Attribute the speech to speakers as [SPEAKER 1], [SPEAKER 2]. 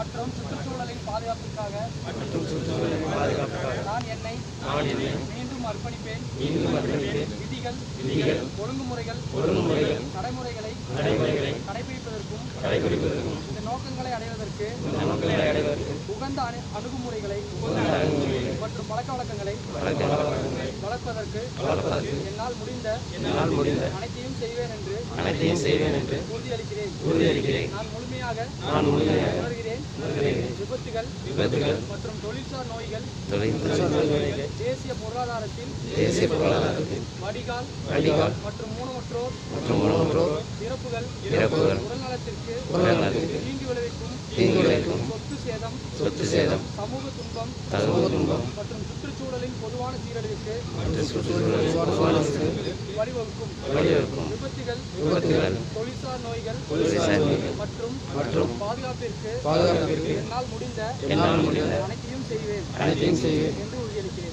[SPEAKER 1] மற்றும் சுற்றுச்சூழலின் பாதுகாப்பிற்காக நான் என்னை மீண்டும் அர்ப்பணிப்பேன். விதிகள் ஒழுங்குமுறைகள் நடைமுறைகளை கடைபிடிப்பதற்கும் இந்த நோக்கங்களை அடைவதற்கு உகந்த அணுகுமுறைகளை மற்றும் பழக்க வழக்கங்களை வளர்ப்பதற்கு என்னால் முடிந்த அனைத்தையும் செய்வேன் என்று உறுதியளிக்கிறேன். நான் முழுமையாக உணர்கிறேன். விபத்துகள் மற்றும் தொழில்சார் நோய்கள் தேசிய பொருளாதாரத்தில் வடிகால் மற்றும் ஊனமுற்றோர் இறப்புகள் உடல்நலத்திற்கு தீங்கு விளைவிக்கும் சொத்து சேதம் சமூக துன்பம் மற்றும் சுற்றுச்சூழலின் பொதுவான சீரழிவுக்கு வழிவகுக்கும் விபத்துகள் தொழில்சார் நோய்கள் மற்றும் பாதுகாப்பிற்கு என்னால் முடிந்த அனைத்தையும் செய்வேன் என்று உறுதியளிக்கிறேன்.